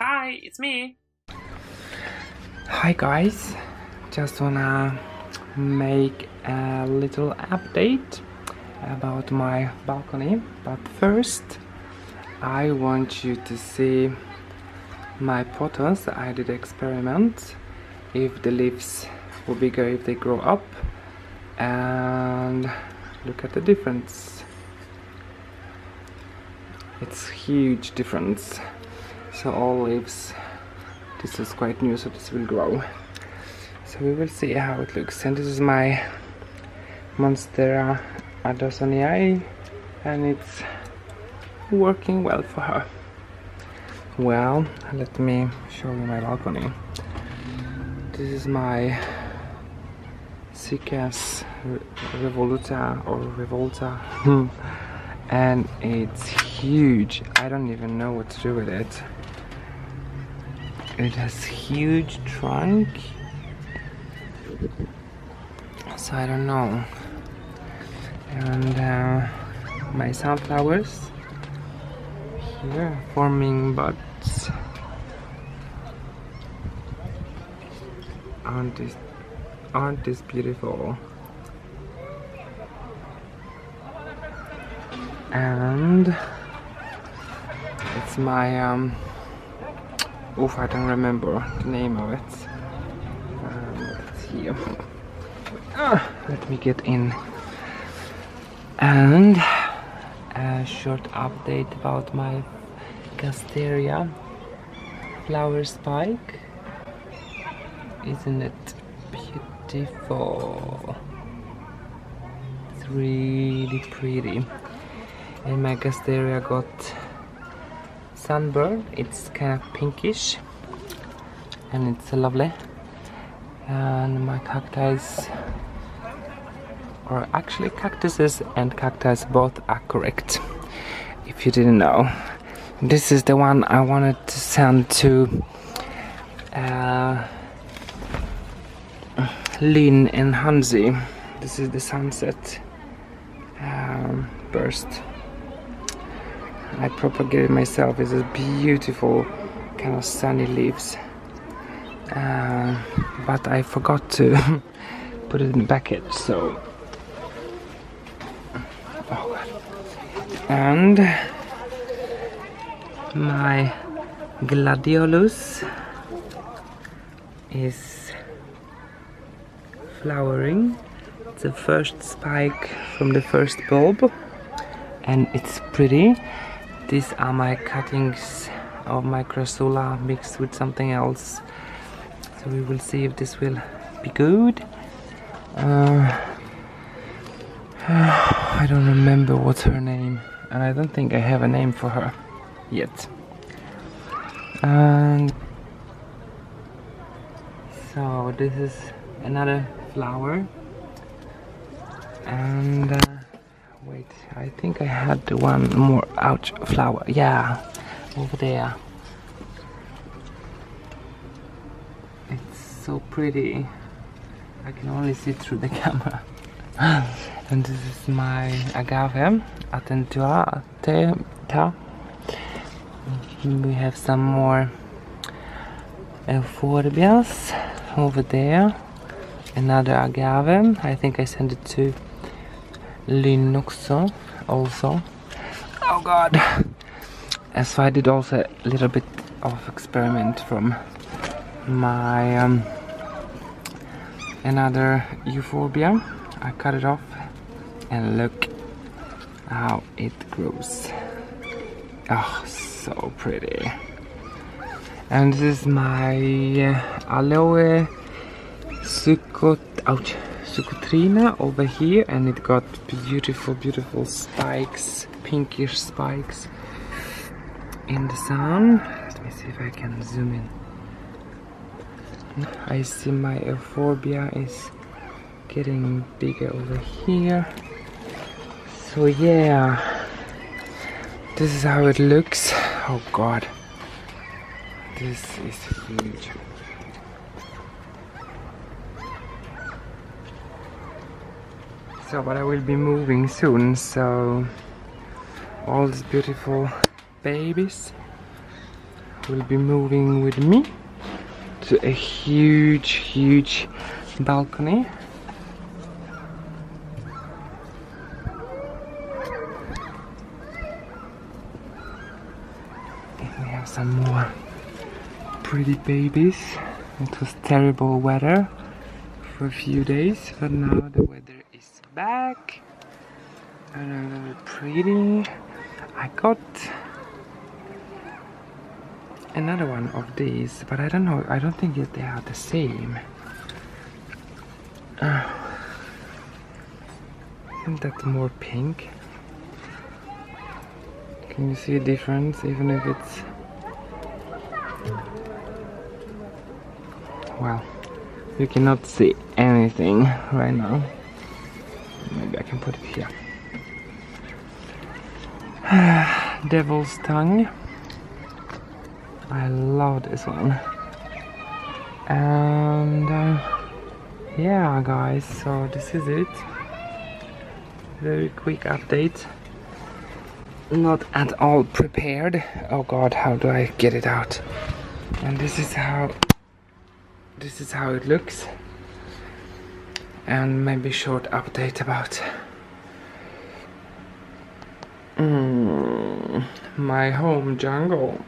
Hi, it's me. Hi guys, just wanna make a little update about my balcony, but first I want you to see my pothos. I did experiment if the leaves will be bigger if they grow up, and look at the difference. It's huge difference. So all leaves, this is quite new, so this will grow. So we will see how it looks. And this is my Monstera adosoniae, and it's working well for her. Well, let me show you my balcony. This is my Cactus revoluta or revolta and it's huge. I don't even know what to do with it. It has huge trunk, so I don't know. And my sunflowers here forming buds. Aren't this beautiful? And it's my I don't remember the name of it. It's here. Let me get in. And a short update about my Casteria flower spike. Isn't it beautiful? It's really pretty. And my Casteria got sunburn. It's kind of pinkish and it's lovely. And my cacti, or actually cactuses and cacti both are correct, if you didn't know. This is the one I wanted to send to Lynn and Hansi. This is the sunset burst. I propagated myself. It's a beautiful kind of sunny leaves, but I forgot to put it in the package, so and my gladiolus is flowering. It's the first spike from the first bulb and it's pretty. These are my cuttings of my crassula mixed with something else, so we will see if this will be good. I don't remember what's her name, and I don't think I have a name for her yet. And so this is another flower, and wait, I think I had one more flower. Yeah, over there. It's so pretty. I can only see through the camera. And this is my agave, Attentua. We have some more euphorbias over there. Another agave. I think I sent it to Linuxo also. Oh god. So I did also a little bit of experiment from my another euphorbia. I cut it off and look how it grows. Oh, so pretty. And this is my aloe sucotrina over here, and it got beautiful spikes, pinkish spikes in the sun. Let me see if I can zoom in. I see my euphorbia is getting bigger over here. So yeah, this is how it looks. Oh god, this is huge. So, but I will be moving soon, so all these beautiful babies will be moving with me to a huge balcony. And we have some more pretty babies. It was terrible weather for a few days, but now the weather is back and very pretty. I got another one of these, but I don't know, I don't think that they are the same. Isn't that more pink? Can you see a difference, even if it's... Well, you cannot see anything right now. Maybe I can put it here. Devil's tongue. I love this one. And yeah, guys, so this is it. Very quick update. Not at all prepared. Oh god, how do I get it out? And this is how it looks. And maybe short update about my home jungle.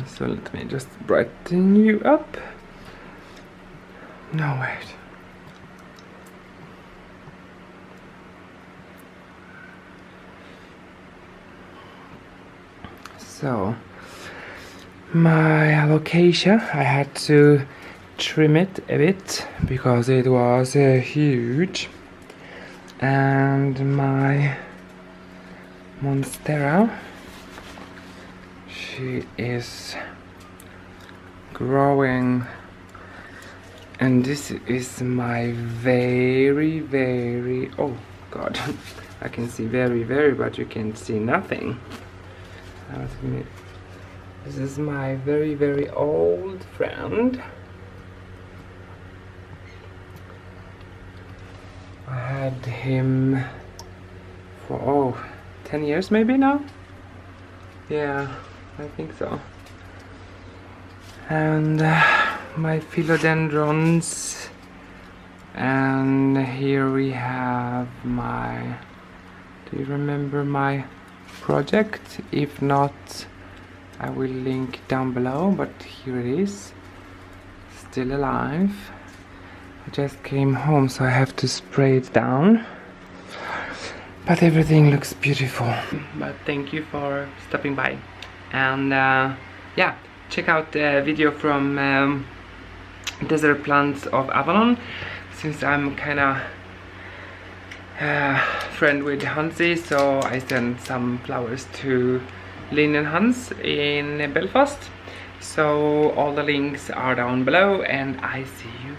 So let me just brighten you up. No, wait. So my alocasia, I had to trim it a bit because it was huge, and my monstera, she is growing, and this is my very oh god I can see very but you can see nothing. This is my very old friend. I had him for 10 years maybe now? Yeah, I think so. And my philodendrons, and here we have my... Do you remember my project? If not, I will link down below, but here it is, still alive. I just came home, so I have to spray it down, but everything looks beautiful. But thank you for stopping by, and yeah, check out the video from Desert Plants of Avalon, since I'm kinda friend with Hansi, so I sent some flowers to Lynn and Hans in Belfast. So all the links are down below, and I see you